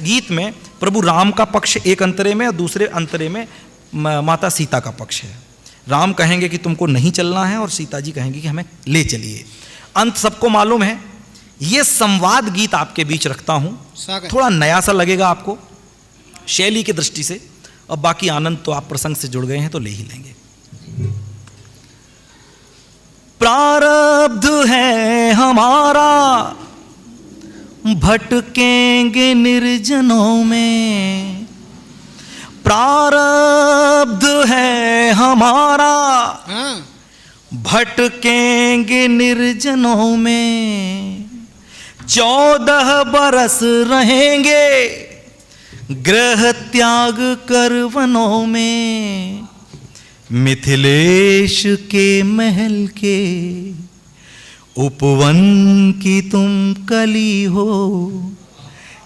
गीत में प्रभु राम का पक्ष एक अंतरे में और दूसरे अंतरे में माता सीता का पक्ष है। राम कहेंगे कि तुमको नहीं चलना है और सीता जी कहेंगी कि हमें ले चलिए। अंत सबको मालूम है। ये संवाद गीत आपके बीच रखता हूं, थोड़ा नया सा लगेगा आपको शैली की दृष्टि से, और बाकी आनंद तो आप प्रसंग से जुड़ गए हैं तो ले ही लेंगे। प्रारब्ध है हमारा भटकेंगे निर्जनों में, प्रारब्ध है हमारा भटकेंगे निर्जनों में, 14 बरस रहेंगे ग्रह त्याग कर वनों में, मिथिलेश के महल के उपवन की तुम कली हो,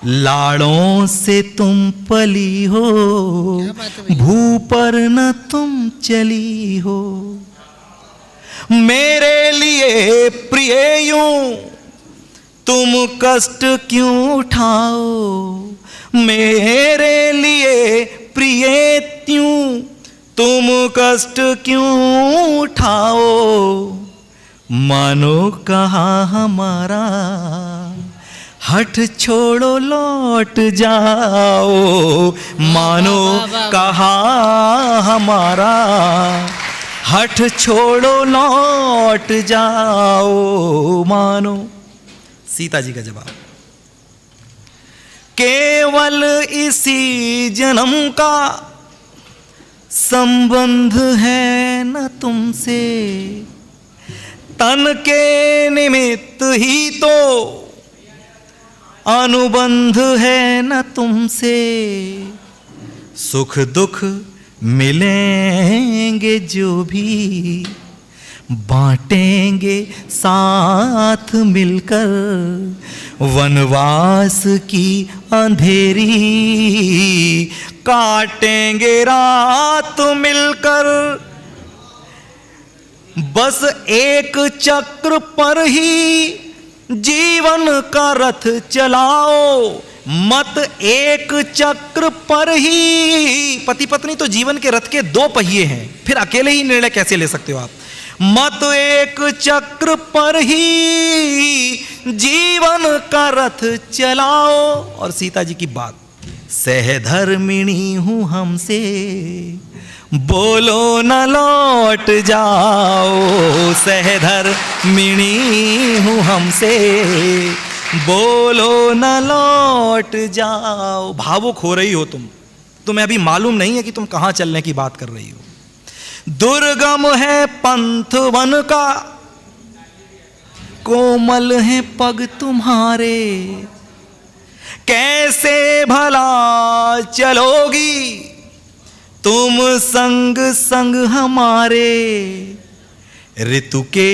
लाड़ों से तुम पली हो, भू पर न तुम चली हो। मेरे लिए प्रिय यूं तुम कष्ट क्यों उठाओ, मेरे लिए प्रिय त्यों तुम कष्ट क्यों उठाओ, मानो कहाँ हमारा हठ छोड़ो लौट जाओ, मानो कहाँ हमारा हठ छोड़ो लौट जाओ, मानो। सीता जी का जवाब, केवल इसी जन्म का संबंध है न तुमसे, तन के निमित्त ही तो अनुबंध है न तुमसे, सुख दुख मिलेंगे जो भी बांटेंगे साथ मिलकर, वनवास की अंधेरी काटेंगे रात मिलकर, बस एक चक्र पर ही जीवन का रथ चलाओ, मत एक चक्र पर ही। पति पत्नी तो जीवन के रथ के 2 पहिए हैं, फिर अकेले ही निर्णय कैसे ले सकते हो आप। मत एक चक्र पर ही जीवन का रथ चलाओ। और सीता जी की बात, सहधर्मिणी हूं हमसे बोलो न लौट जाओ, सहधर्मिणी हूं हमसे बोलो न लौट जाओ। भावुक हो रही हो तुम्हें अभी मालूम नहीं है कि तुम कहां चलने की बात कर रही हो। दुर्गम है पंथ वन का, कोमल है पग तुम्हारे, कैसे भला चलोगी तुम संग संग हमारे, ऋतु के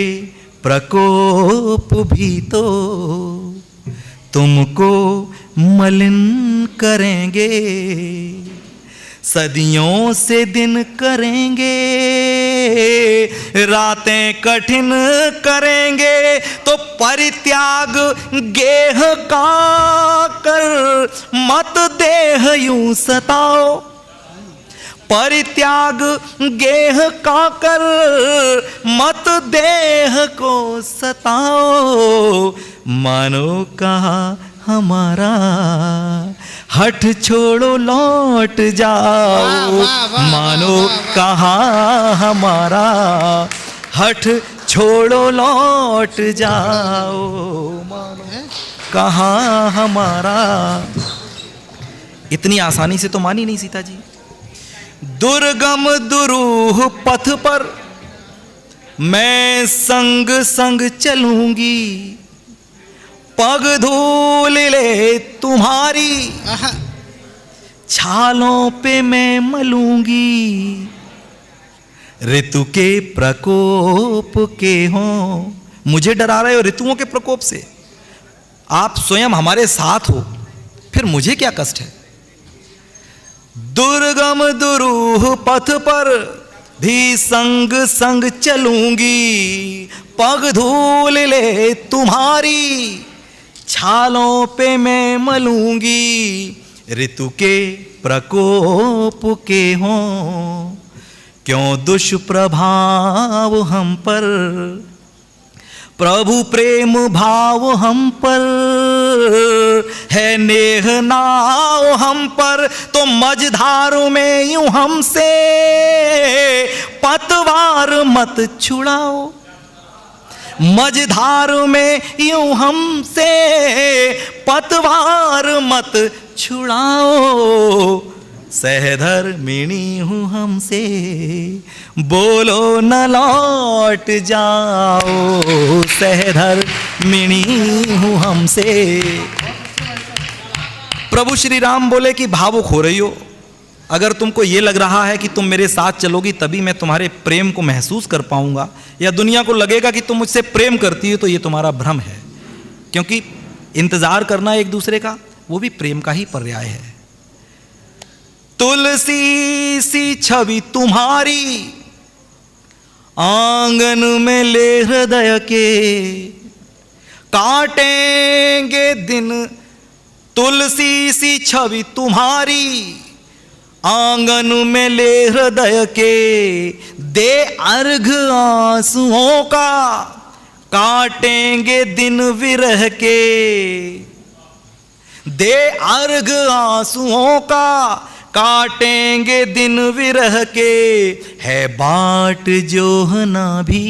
प्रकोप भी तो तुमको मलिन करेंगे, सदियों से दिन करेंगे, रातें कठिन करेंगे, तो परित्याग गेह का कर मत देह यूं सताओ, परित्याग गेह का कर मत देह को सताओ, मानो कहा हमारा हठ छोड़ो लौट जाओ, मानो कहा हमारा हठ छोड़ो लौट जाओ, मानो कहा हमारा। इतनी आसानी से तो मानी नहीं सीता जी। दुर्गम दुरूह पथ पर मैं संग संग चलूंगी, पग धूल ले तुम्हारी छालों पे मैं मलूंगी, ऋतु के प्रकोप के हो। मुझे डरा रहे हो ऋतुओं के प्रकोप से, आप स्वयं हमारे साथ हो, फिर मुझे क्या कष्ट है। दुर्गम दुरूह पथ पर भी संग संग चलूंगी, पग धूल ले तुम्हारी छालों पे मैं मलूंगी, ऋतु के प्रकोप के हों, क्यों दुष्प्रभाव हम पर, प्रभु प्रेम भाव हम पर है, नेह नाव हम पर, तो मझधार में यूं हमसे पतवार मत छुड़ाओ, मझधार में यूं हमसे पतवार मत छुड़ाओ, सहधर्मिणी हूँ हमसे बोलो न लौट जाओ, सहधर्मिणी हूँ हमसे। प्रभु श्री राम बोले कि भावुक हो रही हो, अगर तुमको ये लग रहा है कि तुम मेरे साथ चलोगी तभी मैं तुम्हारे प्रेम को महसूस कर पाऊंगा, या दुनिया को लगेगा कि तुम मुझसे प्रेम करती हो, तो ये तुम्हारा भ्रम है, क्योंकि इंतजार करना एक दूसरे का वो भी प्रेम का ही पर्याय है। तुलसी सी छवि तुम्हारी आंगन में ले हृदय के, काटेंगे दिन, तुलसी सी छवि तुम्हारी आंगन में ले हृदय के, दे अर्घ आंसुओं का, काटेंगे दिन विरह के, दे अर्घ आंसुओं का, काटेंगे दिन विरह के, है बाट जोहना भी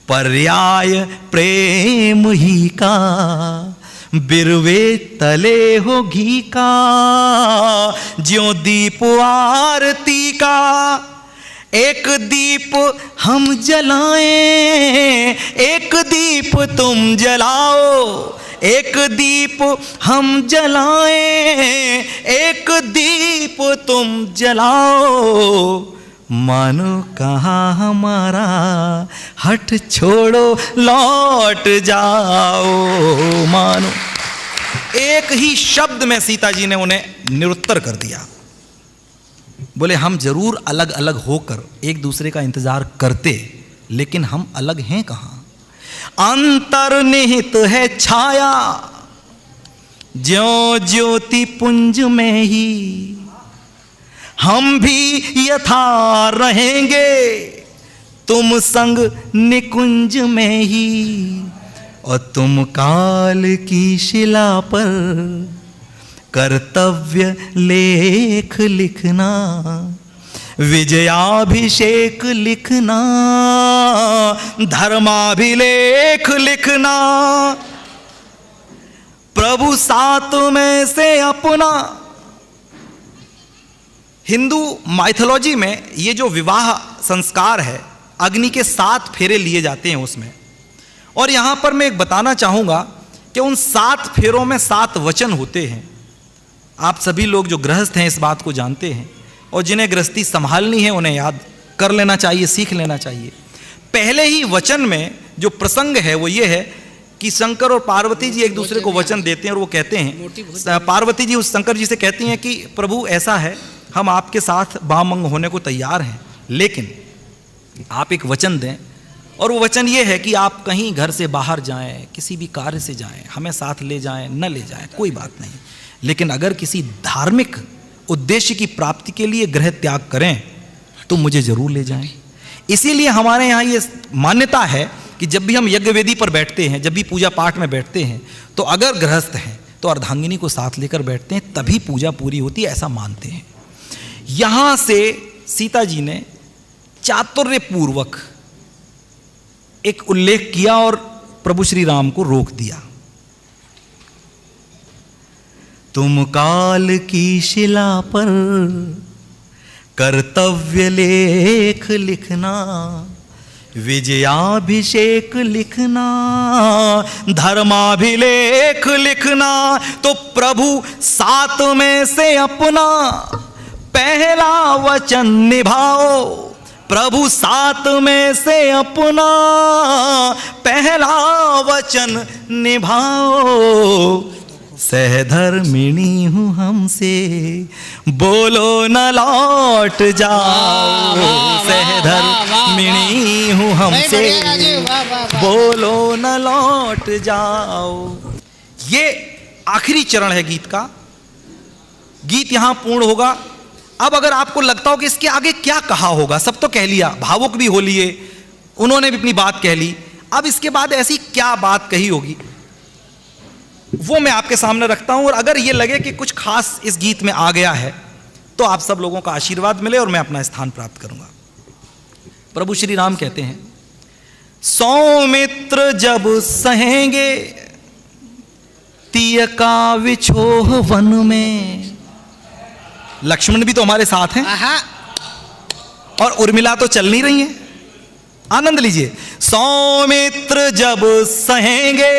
पर्याय प्रेम ही का, बिरवे तले हो घी का, ज्यों दीप आरती का, एक दीप हम जलाएं, एक दीप तुम जलाओ, एक दीप हम जलाएं, एक दीप तुम जलाओ, मानो कहाँ हमारा हठ छोड़ो लौट जाओ, मानो। एक ही शब्द में सीता जी ने उन्हें निरुत्तर कर दिया। बोले हम जरूर अलग अलग होकर एक दूसरे का इंतजार करते, लेकिन हम अलग हैं कहाँ, अंतर्निहित है छाया ज्यों ज्योति पुंज में ही, हम भी यथा रहेंगे तुम संग निकुंज में ही, और तुम काल की शिला पर कर्तव्य लेख लिखना, विजयाभिषेक लिखना, धर्माभिलेख लिखना, प्रभु सात में से अपना। हिंदू माइथोलॉजी में ये जो विवाह संस्कार है, अग्नि के 7 फेरे लिए जाते हैं उसमें, और यहां पर मैं एक बताना चाहूंगा कि उन 7 फेरों में 7 वचन होते हैं। आप सभी लोग जो गृहस्थ हैं इस बात को जानते हैं, और जिन्हें गृहस्थी संभालनी है उन्हें याद कर लेना चाहिए, सीख लेना चाहिए। पहले ही वचन में जो प्रसंग है वो ये है कि शंकर और पार्वती जी एक दूसरे को वचन देते हैं, और वो कहते हैं, पार्वती जी उस शंकर जी से कहती हैं कि प्रभु ऐसा है, हम आपके साथ बामंग होने को तैयार हैं, लेकिन आप एक वचन दें, और वो वचन ये है कि आप कहीं घर से बाहर जाएं, किसी भी कार्य से जाएं, हमें साथ ले जाएं न ले जाएं कोई बात नहीं, लेकिन अगर किसी धार्मिक उद्देश्य की प्राप्ति के लिए गृह त्याग करें तो मुझे जरूर ले जाएं। इसीलिए हमारे यहाँ ये मान्यता है कि जब भी हम यज्ञ वेदी पर बैठते हैं, जब भी पूजा पाठ में बैठते हैं, तो अगर गृहस्थ हैं तो अर्धांगिनी को साथ लेकर बैठते हैं, तभी पूजा पूरी होती है, ऐसा मानते हैं। यहाँ से सीता जी ने चातुर्यपूर्वक एक उल्लेख किया और प्रभु श्री राम को रोक दिया। तुम काल की शिला पर कर्तव्य लेख लिखना, विजयाभिषेक लिखना, धर्माभिलेख लिखना, तो प्रभु 7 में से अपना पहला वचन निभाओ, प्रभु 7 में से अपना पहला वचन निभाओ, सहधर्मिणी हूँ हमसे बोलो न लौट जाओ, सहधर्मिणी हूँ हमसे बोलो न लौट जाओ। ये आखिरी चरण है गीत का, गीत यहां पूर्ण होगा। अब अगर आपको लगता हो कि इसके आगे क्या कहा होगा, सब तो कह लिया, भावुक भी हो लिए, उन्होंने भी अपनी बात कह ली, अब इसके बाद ऐसी क्या बात कही होगी वो मैं आपके सामने रखता हूं। और अगर ये लगे कि कुछ खास इस गीत में आ गया है तो आप सब लोगों का आशीर्वाद मिले और मैं अपना स्थान प्राप्त करूंगा। प्रभु श्री राम कहते हैं, सौमित्र जब सहेंगे तीय का विछोह वन में। लक्ष्मण भी तो हमारे साथ हैं और उर्मिला तो चल नहीं रही है, आनंद लीजिए। सौमित्र जब सहेंगे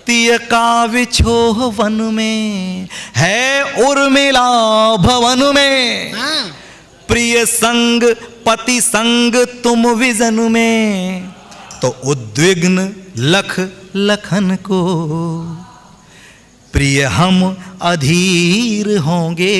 तीय का विछोह वन में, है उर्मिला भवन में, प्रिय संग पति संग तुम विजन में, तो उद्विग्न लख लखन को प्रिय हम अधीर होंगे।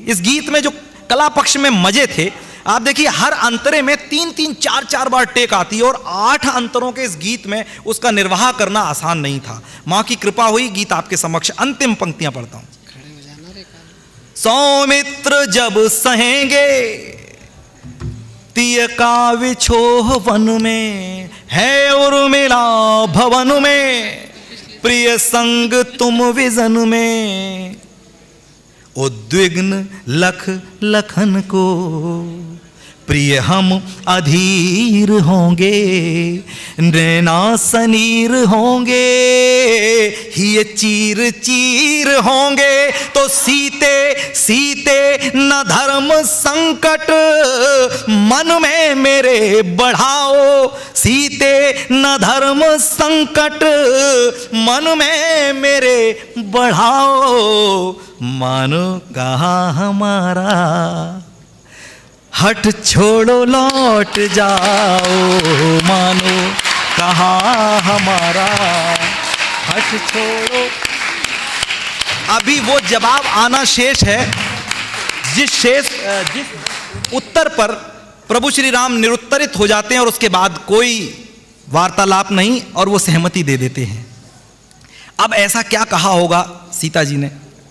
इस गीत में जो कला पक्ष में मजे थे, आप देखिए हर अंतरे में 3-3, 4-4 बार टेक आती है और 8 अंतरों के इस गीत में उसका निर्वाह करना आसान नहीं था। मां की कृपा हुई, गीत आपके समक्ष अंतिम पंक्तियां पढ़ता हूं। सौमित्र जब सहेंगे तीय का विछोह वन में, है उर्मिला भवन में, प्रिय संग तुम विजन में, उद्विग्न लख लखन को प्रिय हम अधीर होंगे, नैना सनीर होंगे, ही चीर चीर होंगे, तो सीते सीते न धर्म संकट मन में मेरे बढ़ाओ, सीते न धर्म संकट मन में मेरे बढ़ाओ, मानो कहा हमारा हट छोड़ो लौट जाओ, मानो कहा हमारा हट छोड़ो। अभी वो जवाब आना शेष है, जिस उत्तर पर प्रभु श्री राम निरुत्तरित हो जाते हैं और उसके बाद कोई वार्तालाप नहीं और वो सहमति दे देते हैं। अब ऐसा क्या कहा होगा सीता जी ने,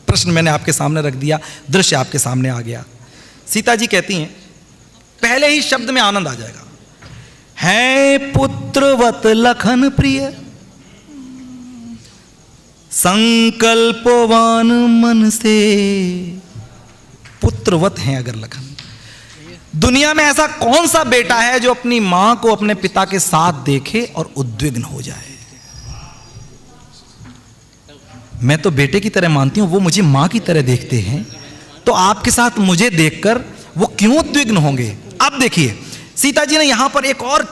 प्रश्न मैंने आपके सामने रख दिया, दृश्य आपके सामने आ गया। सीता जी कहती हैं, पहले ही शब्द में आनंद आ जाएगा, है पुत्रवत लखन प्रिय, संकल्पवान मन से। पुत्रवत हैं अगर लखन, दुनिया में ऐसा कौन सा बेटा है जो अपनी मां को अपने पिता के साथ देखे और उद्विग्न हो जाए। मैं तो बेटे की तरह मानती हूं, वो मुझे मां की तरह देखते हैं, तो आपके साथ मुझे देखकर वो क्यों उद्विग्न होंगे। अब देखिए सीता जी ने यहां पर एक और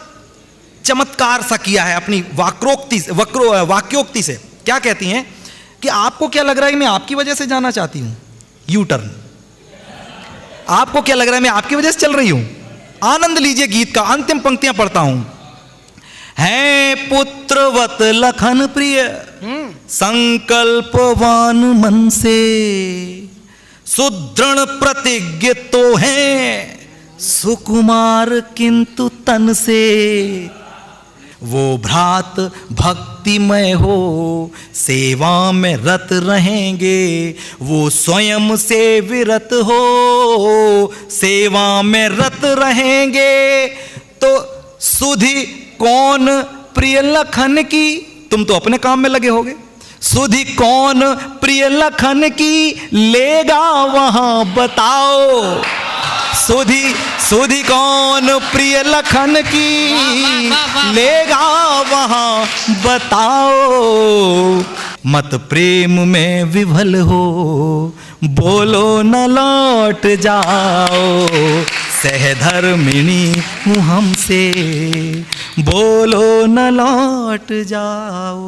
चमत्कार सा किया है अपनी वाक्योक्ति से। क्या कहती हैं कि आपको क्या लग रहा है कि मैं आपकी वजह से जाना चाहती हूं, यू टर्न। आपको क्या लग रहा है मैं आपकी वजह से चल रही हूं। आनंद लीजिए गीत का, अंतिम पंक्तियां पढ़ता हूं। है पुत्रवत लखन प्रिय, संकल्पवान मन से, सुदृढ़ प्रतिज्ञ तो है, सुकुमार किंतु तन से, वो भ्रात भक्तिमय हो, सेवा में रत रहेंगे, वो स्वयं से विरत हो, सेवा में रत रहेंगे, तो सुधि कौन प्रिय लखन की, तुम तो अपने काम में लगे होगे, सुधि कौन प्रिय लखन की लेगा वहां बताओ, सुधि कौन प्रिय लखन की लेगा वहां बताओ, मत प्रेम में विभल हो, बोलो न लौट जाओ, सहधर्मिणी हूँ हमसे, बोलो न लौट जाओ।